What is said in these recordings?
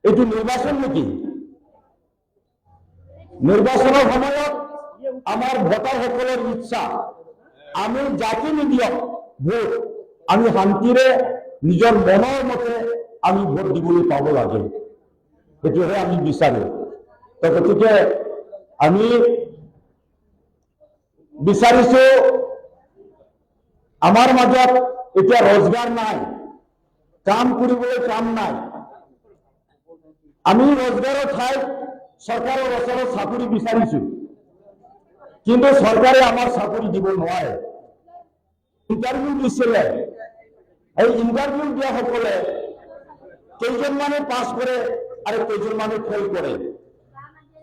এটি নিৰ্বাচন নাকি? নিৰ্বাচনেৰ সময়ত আমাৰ ভোটাৰ সকলেৰ ইচ্ছা আমি যাকে নিদিয়ক ভোট আমি শান্তিৰে নিজৰ মনৰ মতে আমি ভোট দিবলৈ পাব লাগে, সেইটোহে আমি বিচাৰো। তো গতিকে আমি বিচাৰিছো আমাৰ মাজত এতিয়া रोजगार নাই, কাম কৰিবলৈ কাম নাই। আমি रोजगाৰৰ ঠাইত চৰকাৰৰ ওচৰত চাকৰি বিচাৰিছো, কিন্তু চৰকাৰে আমাৰ চাকৰি দিব নোৱাৰে। ইণ্টাৰভিউ দিছিলে, এই ইণ্টাৰভিউ দিয়া সকলে কেইজনমানে পাছ কৰে আৰু কেইজনমানে ফেল কৰে।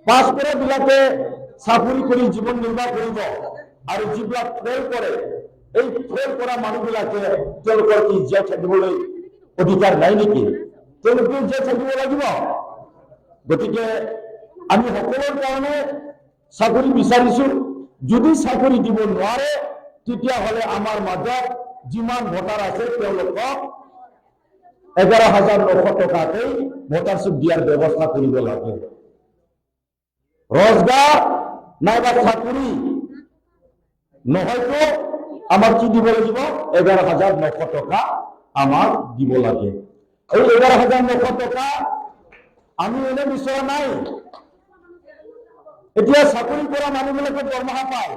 পাছ কৰা বিলাকে চাকৰি কৰি জীৱন নিৰ্বাহ কৰিব আৰু যিবিলাক ফেল কৰে এই ফেল কৰা মানুহবিলাকে তেওঁলোকৰ কি জীয়াই থাকিবলৈ অধিকাৰ নাই নেকি? তেওঁলোকে জীয়াই থাকিব লাগিব। গতিকে আমি সকলৰ কাৰণে চাকৰি বিচাৰিছো। যদি চাকৰি দিব নোৱাৰে তেতিয়াহ'লে আমাৰ মাজত যিমান ভোটাৰ আছে তেওঁলোকক 11,900 টকাতেই ভোটাৰশ্বিপ দিয়াৰ ব্যৱস্থা কৰিব লাগে। रोजगार নাইবা চাকৰি নহয়তো আমাক কি দিব লাগিব? 11,900 টকা আমাক দিব লাগে। এই 11,900 টকা আমি এনে বিচৰা নাই। এতিয়া চাকৰি কৰা মানুহবিলাকে দৰমহা পায়,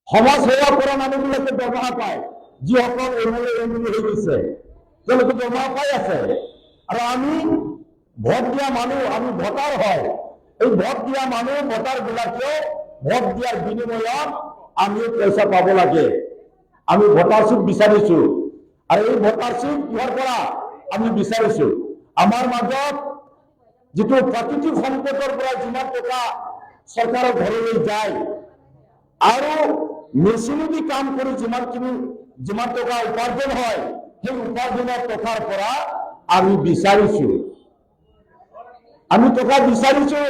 সমাজ সেৱা কৰা মানুহবিলাকে দৰমহা পায়, যিসকল এমএলএ হৈ গৈছে তেওঁলোকে দৰমহা পাই আছে। আৰু আমি ভোট দিয়া মানুহ, আমি ভোটাৰ হয়। এই ভোট দিয়া মানুহ ভোটাৰ বিলাকেও ভোট দিয়াৰ বিনিময়ত আমি পইচা পাব লাগে। আমি ভোটাৰশ্বিপ বিচাৰিছো আৰু এই ভোটাৰশ্বিপ কিহৰ পৰা আমি বিচাৰিছো? আমাৰ মাজত যিটো প্ৰাকৃতিক সম্পদৰ পৰা যিমান টকা চৰকাৰৰ ঘৰলৈ যায় আৰু মেচিনেদি কাম কৰি যিমান টকা উপাৰ্জন হয় সেই উপাৰ্জনৰ টকাৰ পৰা আমি বিচাৰিছো, আমি টকা বিচাৰিছো।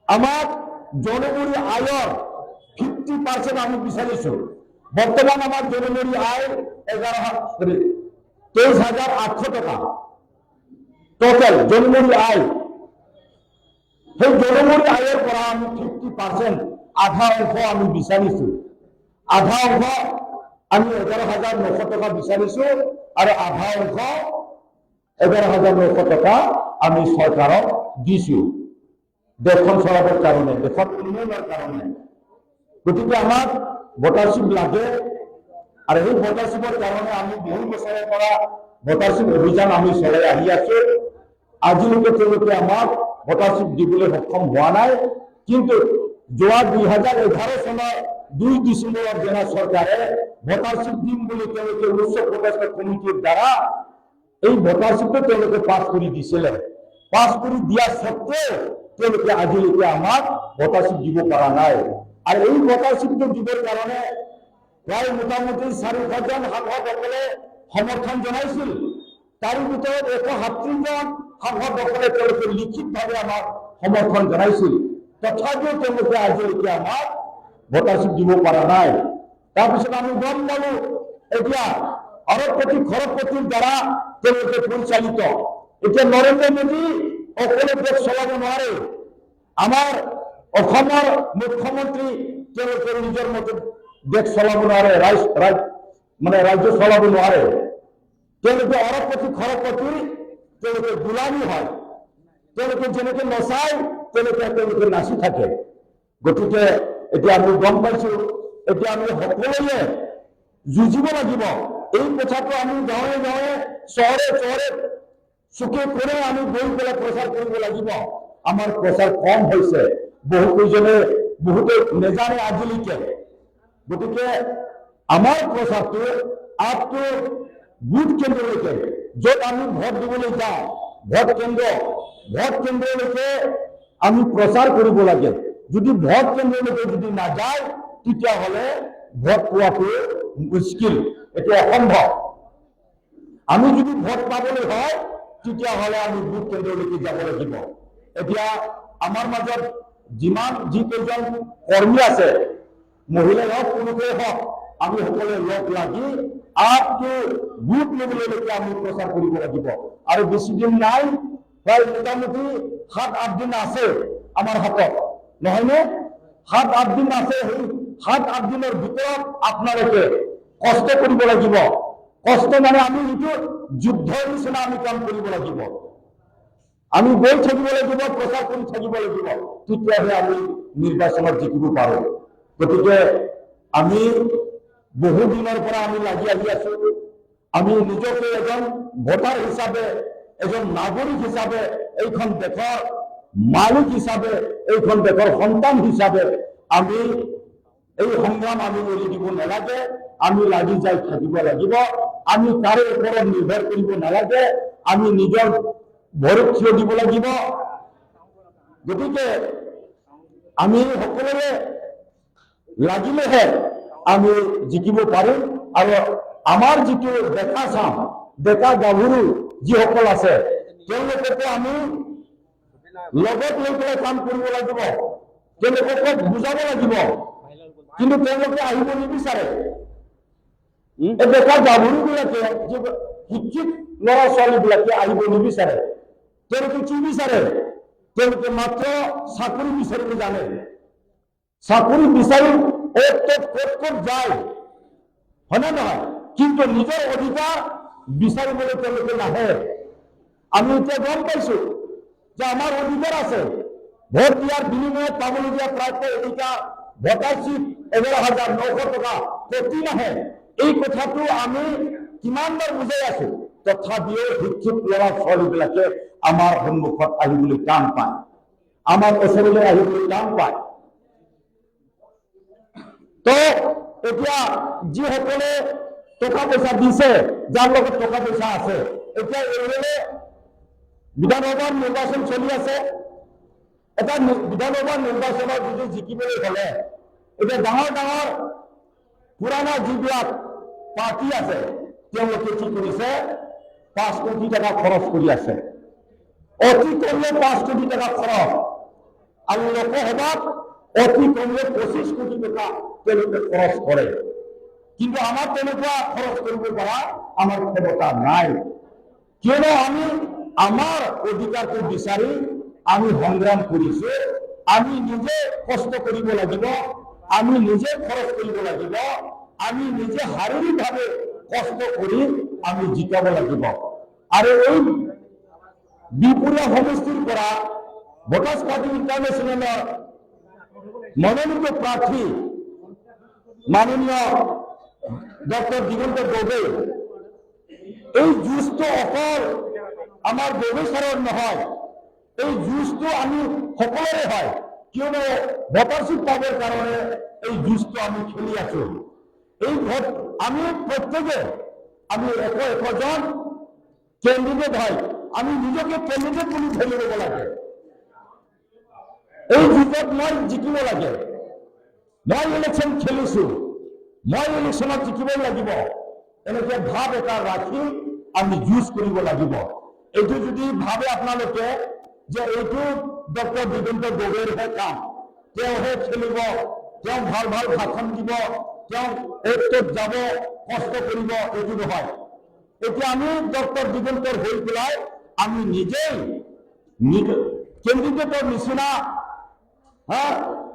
আমাক জনমূৰি আয়ৰ 50% আমি বিচাৰিছো। বৰ্তমান আমাৰ জনমূৰি আয় 23,800 টকা টোটাল জনমূৰি আয়। সেই জনমূৰি আয়ৰ পৰা আমি 50% আধা অংশ আমি বিচাৰিছো। আধা অংশ আমি 11,900 টকা বিচাৰিছো আৰু আধা অংশ 11,900 টকা আমি চৰকাৰক দিছো দেশখন চলাবৰ কাৰণে, দেশত উন্নয়নৰ কাৰণে। গতিকে আমাক ভোটাৰশ্বিপ লাগে আৰু এই ভোটাৰশ্বিপৰ কাৰণে আমি বহু বছৰৰ পৰা ভোটাৰশ্বিপ অভিযান আমি চলাই আহি আছো। আজিলৈকে তেওঁলোকে আমাক ভোটাৰশ্বিপ দিবলৈ সক্ষম হোৱা নাই। কিন্তু যোৱা 2011 চনৰ 2 ডিচেম্বৰত যেনে চৰকাৰে ভোটাৰশ্বিপ দিম বুলি তেওঁলোকে উচ্চ পদস্থ কমিটিৰ দ্বাৰা এই ভোটাৰশ্বিপটো তেওঁলোকে পাছ কৰি দিছিলে। পাছ কৰি দিয়া সত্ত্বেও তেওঁলোকে আজিলৈকে আমাক ভোটাৰশ্বিপ দিব পৰা নাই। আৰু এই ভোটাৰশ্বিপটো দিবৰ কাৰণে প্ৰায় মোটামুটি 400 জন সাংসদসকলে সমৰ্থন জনাইছিল। তাৰ ভিতৰত 137 জন সাংসদসকলে তেওঁলোকে লিখিতভাৱে আমাক সমৰ্থন জনাইছিল। তথাপিও তেওঁলোকে আজিলৈকে আমাক ভোটাৰশ্বিপ দিব পৰা নাই। তাৰপিছত আমি গম পালো এতিয়া অৰবপতি খৰবপতিৰ দ্বাৰা তেওঁলোকে পৰিচালিত। এতিয়া নৰেন্দ্ৰ মোদী অকলে দেশ চলাব নোৱাৰে। আমাৰ অসমৰ মুখ্যমন্ত্ৰী তেওঁলোকে নিজৰ মতে দেশ চলাব নোৱাৰে, ৰাজ্য চলাব নোৱাৰে। তেওঁলোকে অৰবপতি খৰবপতিৰ তেওঁলোকে গোলামী হয়। তেওঁলোকে যেনেকে নচায় তেওঁলোকে নাচি থাকে। গতিকে এতিয়া আমি গম পাইছো, এতিয়া আমি সকলোৱে যুঁজিব লাগিব। এই কথাটো আমি গাঁৱে গাঁৱে চহৰে চহৰে চুকে কোণে আমি গৈ পেলাই প্ৰচাৰ কৰিব লাগিব। আমাৰ প্ৰচাৰ কম হৈছে, বহুতে নেজানে আজিলৈকে। গতিকে আমাৰ প্ৰচাৰটো আপটো বুথ কেন্দ্ৰলৈকে, য'ত আমি ভোট দিবলৈ যাওঁ, ভোট কেন্দ্ৰলৈকে আমি প্ৰচাৰ কৰিব লাগে। যদি ভোট কেন্দ্ৰলৈকে যদি নাযায় তেতিয়াহ'লে ভোট পোৱাটো মুস্কিল, এইটো অসম্ভৱ। আমি যদি ভোট পাবলৈ হয় তেতিয়াহ'লে আমি বুথ কেন্দ্ৰলৈকে যাব লাগিব। এতিয়া আমাৰ মাজত যিকেইজন কৰ্মী আছে, মহিলাই হওক পুৰুষেই হওক, আমি সকলে লগ লাগি আপ টু বুথ লেভেললৈকে আমি প্ৰচাৰ কৰিব লাগিব। আৰু বেছি দিন নাই, প্ৰায় মোটামুটি 7-8 দিন আছে আমাৰ হাতত, নহয়নে? 7-8 দিন আছে। সেই 7-8 দিনৰ ভিতৰত আপোনালোকে কষ্ট কৰিব লাগিব। কষ্ট মানে আমি এইটো যুদ্ধৰ নিচিনা আমি কাম কৰিব লাগিব। আমি গৈ থাকিব লাগিব, প্ৰচাৰ কৰি থাকিব লাগিব, তেতিয়াহে আমি নিৰ্বাচনত জিকিব পাৰো। গতিকে আমি বহু দিনৰ পৰা আমি লাগি আহি আছো। আমি নিজকে এজন ভোটাৰ হিচাপে, এজন নাগৰিক হিচাপে, এইখন দেশৰ মালিক হিচাপে, এইখন দেশৰ সন্তান হিচাপে আমি এই সংগ্ৰাম আমি এৰি দিব নালাগে। আমি লাগি যাই থাকিব লাগিব। আমি কাৰো ওপৰত নিৰ্ভৰ কৰিব নালাগে। আমি নিজৰ ভৰিত থিয় দিব লাগিব। গতিকে আমি সকলোৱে লাগিলেহে আমি জিকিব পাৰিম। আৰু আমাৰ যিটো ডেকা চাম, ডেকা গাভৰু যিসকল আছে, তেওঁলোককো আমি লগত লৈ পেলাই কাম কৰিব লাগিব। তেওঁলোকক বুজাব লাগিব, কিন্তু তেওঁলোকে আহিব নিবিচাৰে। ডেকা গাভৰুবিলাকে, শিক্ষিত ল'ৰা ছোৱালীবিলাকে আহিব নিবিচাৰে। তেওঁলোকে কি বিচাৰে? তেওঁলোকে মাত্ৰ চাকৰি বিচাৰিব জানে। চাকৰি বিচাৰি ক'ত যায়, হয়নে নহয়? কিন্তু নিজৰ অধিকাৰ বিচাৰিবলৈ তেওঁলোকে নাহে। আমি এতিয়া গম পাইছো যে আমাৰ অধিকাৰ আছে। ভোট দিয়াৰ বিনিময়ত পাবলগীয়া প্ৰাপ্য অধিকাৰ, ভোটাৰশ্বিপ 11,900 টকা প্ৰতি মাহে, এই কথাটো আমি কিমানবাৰ বুজাই আছো। তথাপিও শিক্ষিত ল'ৰা ছোৱালীবিলাকে আমাৰ সন্মুখত আহিবলৈ টান পায়, আমাৰ ওচৰলৈ আহিবলৈ টান পায়। তো এতিয়া যিসকলে টকা পইচা দিছে, যাৰ লগত টকা পইচা আছে, এতিয়া এইফালে বিধানসভাৰ নিৰ্বাচন চলি আছে। এটা বিধানসভাৰ নিৰ্বাচনত যদি জিকিবলৈ হলে, এতিয়া ডাঙৰ ডাঙৰ পুৰণা যিবিলাক পাৰ্টি আছে, তেওঁলোকে কি কৰিছে? 5 কোটি টকা খৰচ কৰি আছে। অতি কমে 5 কোটি টকা খৰচ, আৰু লোকসভাত অতি কমে 25 কোটি টকা তেওঁলোকে খৰচ কৰে। কিন্তু আমাৰ তেনেকুৱা খৰচ কৰিব পৰা আমাৰ ক্ষমতা নাই। কিয়নো আমি আমাৰ অধিকাৰটো বিচাৰি আমি সংগ্ৰাম কৰিছো। আমি নিজে কষ্ট কৰিব লাগিব, আমি নিজে খৰচ কৰিব লাগিব, আমি নিজে শাৰীৰিকভাৱে কষ্ট কৰি আমি জিকাব লাগিব। আৰু এই বিপুৰীয়া সমষ্টিৰ পৰা ভোটাৰ্ছ পাৰ্টি ইণ্টাৰনেশ্যনেলৰ মনোনীত প্ৰাৰ্থী মাননীয় ডক্টৰ দিগন্ত গগৈ, এই যুঁজটো অকল আমাৰ গগৈ ছাৰৰ নহয়, এই যুঁজটো আমি সকলোৰে হয়। কিয়নো ভোটাৰশ্বিপ পাবৰ কাৰণে এই যুঁজটো আমি খেলি আছো। এই ভোট আমি প্ৰত্যেকে আমি একজন কেণ্ডিডেট হয়, আমি নিজকে কেণ্ডিডেট বুলি ধৰি ল'ব লাগে। এই যুঁজত মই জিকিব লাগে। মই ইলেকশ্যন খেলিছো, মই ইলেকশ্যনত জিকিবই লাগিব, এনেকে ভাৱ এটা ৰাখি আমি যুঁজ কৰিব লাগিব। এইটো যদি ভাবে আপোনালোকে যে এইটো ডক্টৰ দিগন্ত গগৈৰহে কাম, তেওঁহে খেলিব, তেওঁ ভাল ভাল ভাষণ দিব, তেওঁ অ'টত যাব, কষ্ট কৰিব, এইটো নহয়। এতিয়া আমি ডক্টৰ দিগন্তৰ হৈ পেলাই আমি নিজেই কেণ্ডিডেটৰ নিচিনা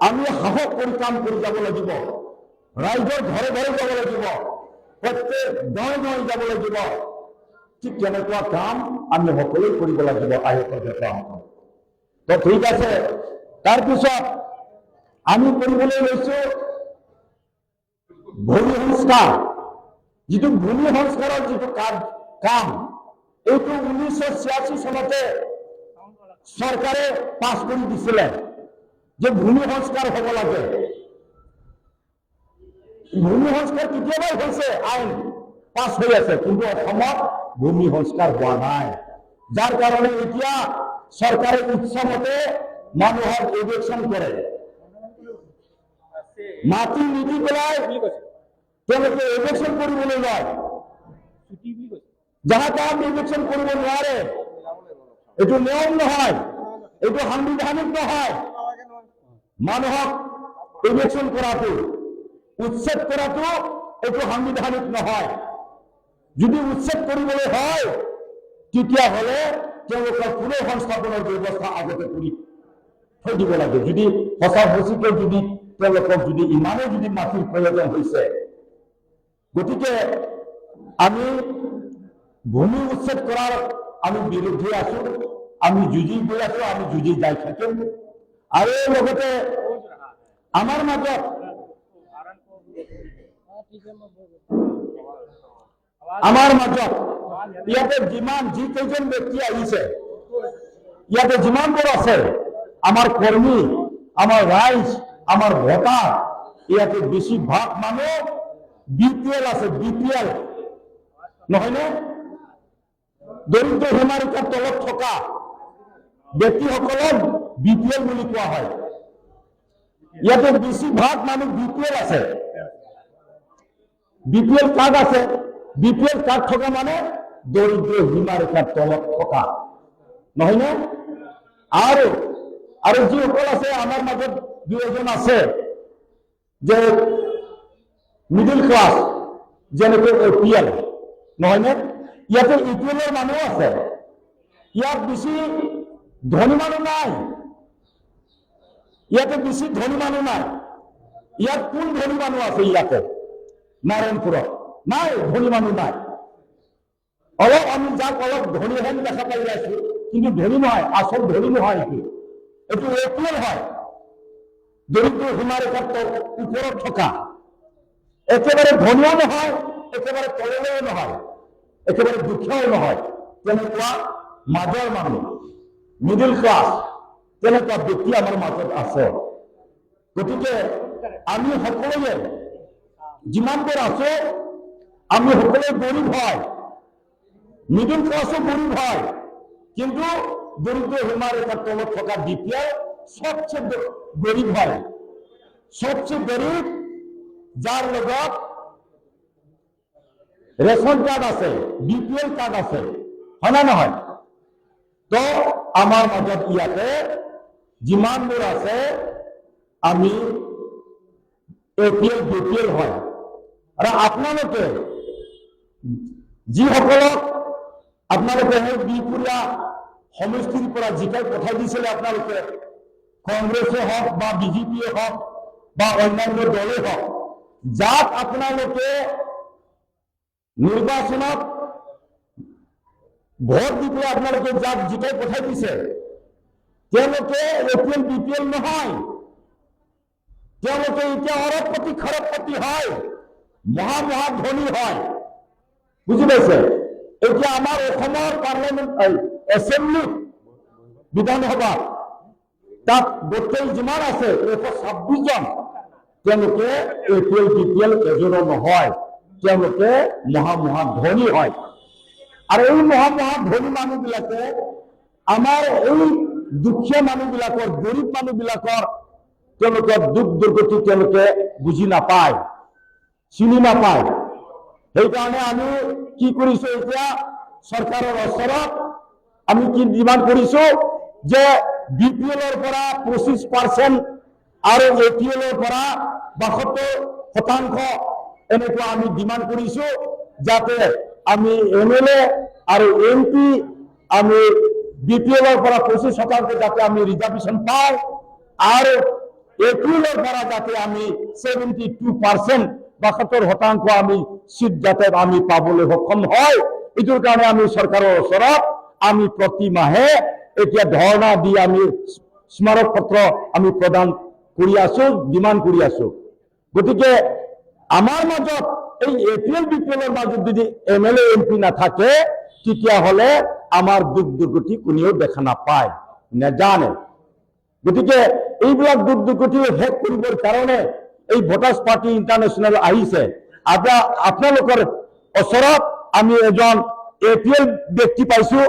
আমি সাহস কৰি কাম কৰি যাব লাগিব। ৰাইজৰ ঘৰে ঘৰে যাব লাগিব, প্ৰত্যেক গাঁৱে গাঁৱে যাব লাগিব। ঠিক তেনেকুৱা কাম আমি সকলোৱে কৰিব লাগিব। তো ঠিক আছে, তাৰপিছত আমি কৰিবলৈ লৈছো ভূমি সংস্কাৰ। যিটো ভূমি সংস্কাৰৰ যিটো কাম, এইটো 1986 চনতে চৰকাৰে পাছ কৰি দিছিলে যে ভূমি সংস্কাৰ হ'ব লাগে। ভূমি সংস্কাৰ কেতিয়াবাই হৈছে, আইন পাছ হৈ আছে, কিন্তু অসমত ভূমি সংস্কাৰ হোৱা নাই। যাৰ কাৰণে এতিয়া চৰকাৰে ইচ্ছামতে মানুহক ইলেকশ্যন কৰে, মাটি নিদি পেলাই তেওঁলোকে ইলেকশ্যন কৰিবলৈ লয়। যাহা তাহাঁ ইলেকশ্যন কৰিব নোৱাৰে। এইটো নিয়ম নহয়, এইটো সাংবিধানিক নহয়। মানুহক ইলেকশ্যন কৰাটো, উচ্ছেদ কৰাটো এইটো সাংবিধানিক নহয়। যদি উচ্ছেদ কৰিবলৈ হয় তেতিয়াহ'লে তেওঁলোকৰ পুনৰ সংস্থাপনৰ ব্যৱস্থা আগতে কৰি থৈ দিব লাগে। যদি সঁচা সঁচিকৈ যদি তেওঁলোকক যদি ইমানেই যদি মাটিৰ প্ৰয়োজন হৈছে, গতিকে আমি ভূমি উচ্ছেদ কৰাৰ আমি বিৰুদ্ধে আছো, আমি যুঁজি গৈ আছো, আমি যুঁজি যাই থাকিম। আৰু লগতে আমাৰ মাজত ইয়াতে যি কেইজন ব্যক্তি আহিছে, ইয়াতে যিমানবোৰ আছে আমাৰ কৰ্মী, আমাৰ ৰাইজ, আমাৰ ভোটাৰ, ইয়াতে বেছিভাগ মানুহ BPL আছে, BPL নহয়নে? দৰিদ্ৰ সীমাৰেখাৰ তলত থকা ব্যক্তিসকলক BPL বুলি কোৱা হয়। ইয়াতে বেছিভাগ মানুহ BPL আছে, BPL কাৰ্ড আছে। BPL কাৰ্ড থকা মানে দৰিদ্ৰ সীমাৰেখাৰ তলত থকা, নহয়নে? আৰু যিসকল আছে আমাৰ মাজত দুই এজন আছে যে মিডল ক্লাছ, যেনেকৈ APL, নহয়নে? ইয়াতে APL ৰ মানুহ আছে। ইয়াত বেছি ধনী মানুহ নাই, ইয়াতে বেছি ধনী মানুহ নাই। ইয়াত কোন ধনী মানুহ আছে? ইয়াতে নাৰায়ণপুৰত নাই, ধনী মানুহ নাই। অলপ আমি যাক অলপ ধনী হেন দেখা পাই আছো, কিন্তু ধনী নহয়, আচল ধনী নহয়। এইটো APL হয়, দৰিদ্ৰ সীমাৰেখাৰ ওপৰত থকা, একেবাৰে ধনীও নহয়, একেবাৰে তললৈও নহয়, একেবাৰে দুখীয়াও নহয়, তেনেকুৱা মাজৰ মানুহ, মিডল ক্লাছ, তেনেকুৱা ব্যক্তি আমাৰ মাজত আছে। গতিকে আমি সকলোৱে যিমানবোৰ আছো, আমি সকলোৱে গৰীব হয়, মিডল ক্লাছো গৰীব হয়, কিন্তু দৰিদ্ৰ সীমাৰেখাৰ তলত থকা BPL সবচেয়ে গৰীব হয়, সবচেয়ে গৰীব, যাৰ লগত ৰেশন কাৰ্ড আছে, BPL কাৰ্ড আছে, হয় না নহয়? তো আমাৰ মাজত ইয়াতে যিমানবোৰ আছে আমি APL BPL হয়। আৰু আপোনালোকে যিসকলক আপোনালোকে সেই বিপুৰীয়া সমষ্টিৰ পৰা জিকাই পঠাই দিছিলে, আপোনালোকে কংগ্ৰেছে হওক বা BJPয়ে হওক বা অন্যান্য দলে হওক, যাক আপোনালোকে নিৰ্বাচনত ভোট দি পেলাই আপোনালোকে যাক জিকাই পঠাই দিছে, তেওঁলোকে APL BPL নহয়, তেওঁলোকে এতিয়া অৰবপতি খৰবপতি হয়, মহা ধনী হয়। বুজি পাইছে? এতিয়া আমাৰ অসমৰ পাৰ্লামেণ্ট এছেম্বলি বিধানসভা, তাত গোটেই যিমান আছে 126 জন, তেওঁলোকে APL BPL এজনো নহয়, তেওঁলোকে মহা ধনী হয়। আৰু এই মহা ধনী মানুহবিলাকে আমাৰ এই দুখীয়া মানুহবিলাকৰ, গৰীব মানুহবিলাকৰ তেওঁলোকৰ দুখ দুৰ্গতি তেওঁলোকে বুজি নাপায়, চিনি নাপায়। সেইকাৰণে আমি কি কৰিছো, এতিয়া চৰকাৰৰ ওচৰত আমি কি ডিমাণ্ড কৰিছো যে BPL ৰ পৰা 25% আৰু APL ৰ পৰা 72% এনেকুৱা আমি ডিমাণ্ড কৰিছো, যাতে আমি MLA আৰু MP আমি BPL ৰ পৰা 25% যাতে আমি ৰিজাৰ্ভেশ্যন পাওঁ, আৰু APL ৰ পৰা যাতে আমি 72% 72% আমি সিট যাতে আমি পাবলৈ সক্ষম হয়। এইটোৰ কাৰণে আমি চৰকাৰৰ ওচৰত আমি প্ৰতি মাহে এতিয়া ধৰ্ণা দি আমি স্মাৰক পত্ৰ আমি প্ৰদান কৰি আছো, ডিমাণ্ড কৰি আছো। গতিকে আমাৰ মাজত এই APL BPL ৰ মাজত যদি MLA MP নাথাকে, তেতিয়াহ'লে আমাৰ দুখ দুৰ্গতি কোনেও দেখা নাপায়, নেজানে। গতিকে এইবিলাক দুখ দুৰ্গতি শেষ কৰিবৰ কাৰণে এই ভোটাৰ্ছ পাৰ্টি ইণ্টাৰনেশ্যনেল আহিছে। আপোনালোকৰ ওচৰত আমি এজন APL ব্যক্তি পাইছো,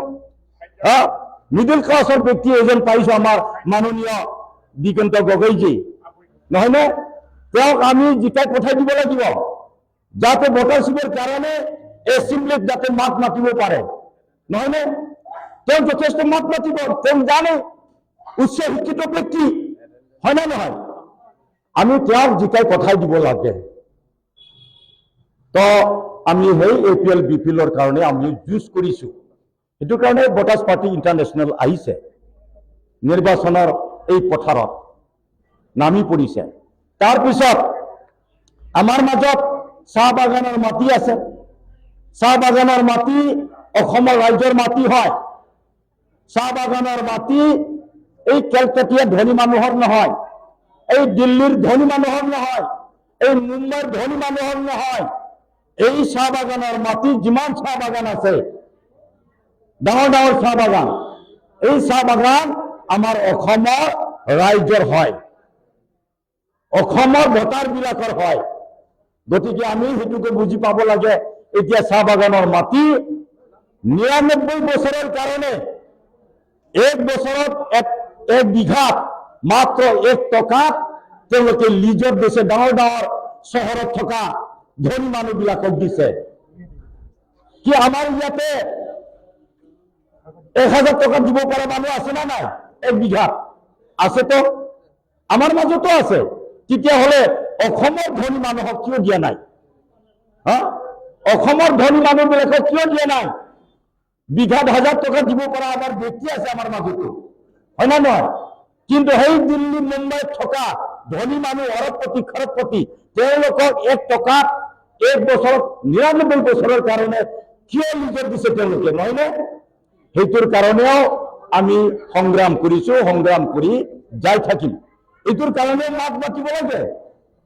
মিডল ক্লাছৰ ব্যক্তি এজন পাইছো, আমাৰ মাননীয় দিগন্ত গগৈজী, নহয়নে? তেওঁক আমি জিকাই পঠাই দিব লাগিব, যাতে ভোটাৰশ্বিপৰ কাৰণে এছেম্বলিত যাতে মাত মাতিব পাৰে, নহয়নে? তেওঁ যথেষ্ট মাত মাতিব, তেওঁ জানে, উচ্চ শিক্ষিত ব্যক্তি, হয় না নহয়? আমি তেওঁক জিকাই পঠাই দিব লাগে। তো আমি সেই APL BPLৰ কাৰণে আমি যুঁজ কৰিছোঁ। সেইটো কাৰণে ভোটাৰ্ছ পাৰ্টি ইণ্টাৰনেশ্যনেল আহিছে, নিৰ্বাচনৰ এই পথাৰত নামি পৰিছে। তাৰপিছত আমাৰ মাজত চাহ বাগানৰ মাটি আছে। চাহ বাগানৰ মাটি অসমৰ ৰাইজৰ মাটি হয়। চাহ বাগানৰ মাটি এই কেলকাটিয়া ধনী মানুহৰ নহয়, এই দিল্লীৰ ধনী মানুহৰ নহয়, এই মুম্বাইৰ ধনী মানুহৰ নহয়। এই চাহ বাগানৰ মাটি যিমান চাহ বাগান আছে, ডাঙৰ ডাঙৰ চাহ বাগান, এই চাহ বাগান আমাৰ অসমৰ ৰাইজৰ হয়, অসমৰ ভোটাৰবিলাকৰ হয়। গতিকে আমি সেইটোকে বুজি পাব লাগে। এতিয়া চাহ বাগানৰ মাটি ৯৯ বছৰৰ কাৰণে এক বছৰত এক বিঘাত মাত্ৰ 1 টকাত তেওঁলোকে লিজত দিছে। ডাঙৰ ডাঙৰ চহৰত থকা ধনী মানুহবিলাকক দিছে। কি আমাৰ ইয়াতে 1000 টকা দিব পৰা মানুহ আছে না নাই? 1 বিঘাত আছে তো, আমাৰ মাজতো আছে। তেতিয়াহ'লে অসমৰ ধনী মানুহক কিয় দিয়া নাই? অসমৰ ধনী মানুহবিলাকক কিয় দিয়া নাই? বিঘাত 1000 টকা দিব পৰা আমাৰ ব্যক্তি আছে আমাৰ মাজতো, হয় না নহয়? কিন্তু সেই দিল্লী মুম্বাইত থকা ধনী মানুহ অৰবপতি খৰবপতি তেওঁলোকক 1 টকাত 1 বছৰত ৯৯ বছৰৰ কাৰণে কিয় লিজত দিছে তেওঁলোকে, নহয়নে? সেইটোৰ কাৰণেও আমি সংগ্ৰাম কৰিছো, সংগ্ৰাম কৰি যাই থাকিম। এইটোৰ কাৰণে মাত মাতিব লাগে।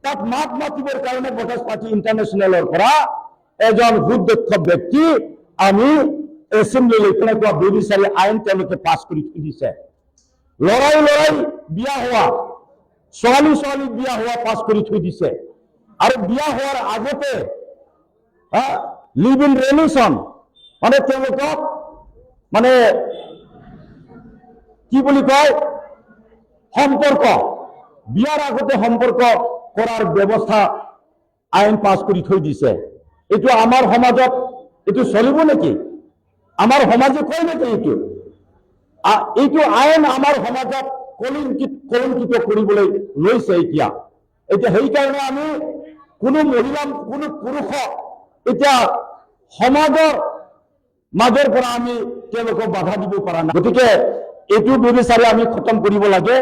তাক মাত মাতিবৰ কাৰণে ভোটাৰ্ছ পাৰ্টি ইণ্টাৰনেশ্যনেলৰ পৰা এজন সুদক্ষ ব্যক্তি আমি এছেম্বলিলৈ তেনেকুৱা বিচাৰি আইন তেওঁলোকে পাছ কৰি থৈ দিছে। লৰাই লৰাই বিয়া হোৱা, ছোৱালী ছোৱালী বিয়া হোৱা পাছ কৰি থৈ দিছে। আৰু বিয়া হোৱাৰ আগতে লিভ ইন ৰিলেশ্যন, মানে তেওঁলোকক মানে কি বুলি কয়, সম্পৰ্ক, বিয়াৰ আগতে সম্পৰ্ক কৰাৰ ব্যৱস্থা আইন পাছ কৰি থৈ দিছে। এইটো আমাৰ সমাজত এইটো চলিব নেকি? আমাৰ সমাজে কয় নেকি এইটো? এইটো আইন আমাৰ সমাজত কলংকিত কৰিবলৈ লৈছে এতিয়া। সেইকাৰণে আমি কোনো মহিলা কোনো পুৰুষক এতিয়া সমাজৰ মাজৰ পৰা আমি তেওঁলোকক বাধা দিব পৰা নাই। গতিকে এইটো বিচাৰি আমি খতম কৰিব লাগে।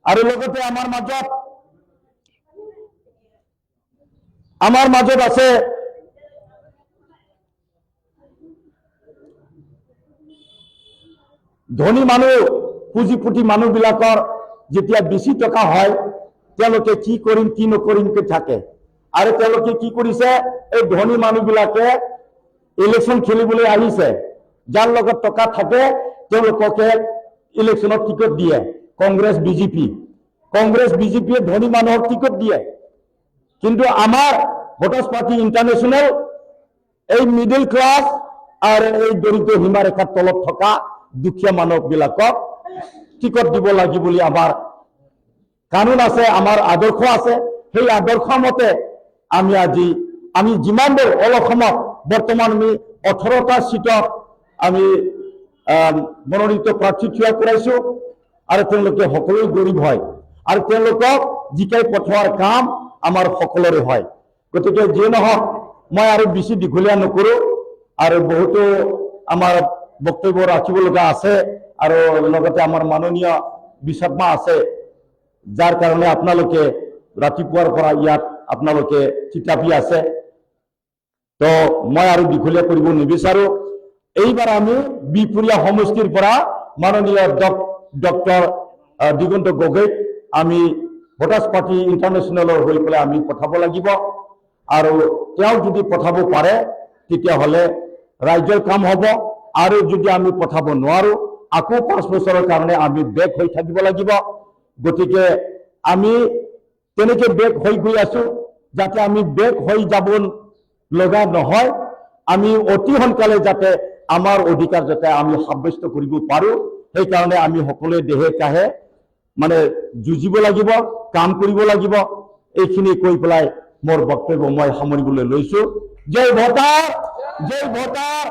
আৰু লগতে আমাৰ মাজত আছে ধনী মানুহ, পুঁজিপতি মানুহবিলাকৰ যেতিয়া বেছি টকা হয় তেওঁলোকে কি কৰিম কি নকৰিমকে থাকে। আৰু তেওঁলোকে কি কৰিছে, এই ধনী মানুহবিলাকে ইলেকশ্যন খেলিবলৈ আহিছে। যাৰ লগত টকা থাকে তেওঁলোককে ইলেকশ্যনত টিকট দিয়ে। কংগ্ৰেছ বিজেপিয়ে ধনী মানুহক টিকট দিয়ে। কিন্তু আমাৰ ভোটাৰ্ছ পাৰ্টি ইণ্টাৰনেশ্যনেল এই মিডল ক্লাছ আৰু এই দৰিদ্ৰ সীমাৰেখাৰ তলত থকা দুখীয়া মানুহবিলাকক টিকট দিব লাগিব বুলি আমাৰ কানুন আছে, আমাৰ আদৰ্শ আছে। সেই আদৰ্শ মতে আমি যিমান দূৰ অল অসমত বৰ্তমান আমি 18টা সিটত আমি মনোনীত প্ৰাৰ্থী থিয় কৰাইছো। আৰু তেওঁলোকে সকলোৱে গৰীব হয় আৰু তেওঁলোকক জিকাই পঠোৱাৰ কাম আমাৰ সকলোৰে হয়। গতিকে যিয়ে নহওক মই আৰু বেছি দীঘলীয়া নকৰো, আৰু বহুতো আমাৰ বক্তব্য ৰাখিব লগা আছে, আৰু লগতে আমাৰ মাননীয় বিশাখমা আছে, যাৰ কাৰণে আপোনালোকে ৰাতিপুৱাৰ পৰা ইয়াত আপোনালোকে থিতাপি আছে। তো মই আৰু দীঘলীয়া কৰিব নিবিচাৰো। এইবাৰ আমি বিপুৰীয়া সমষ্টিৰ পৰা মাননীয় ডক্টৰ দিগন্ত গগৈক আমি ভোটাৰ্ছ পাৰ্টি ইণ্টাৰনেশ্যনেলৰ হৈ পেলাই আমি পঠাব লাগিব। আৰু তেওঁ যদি পঠাব পাৰে তেতিয়াহ'লে ৰাজ্যৰ কাম হ'ব। আৰু যদি আমি পঠাব নোৱাৰো আকৌ 5 বছৰৰ কাৰণে আমি বেক হৈ থাকিব লাগিব। গতিকে আমি তেনেকে বেক হৈ গৈ আছো, যাতে আমি বেক হৈ যাব লগা নহয়। আমি অতি সোনকালে যাতে আমাৰ অধিকাৰ যাতে আমি সাব্যস্ত কৰিব পাৰো, সেইকাৰণে আমি সকলোৱে দেহে কাহে মানে যুঁজিব লাগিব, কাম কৰিব লাগিব। এইখিনি কৈ পেলাই মোৰ বক্তব্য মই সামৰিবলৈ লৈছো। জয় ভোটাৰ, জয় ভোটাৰ।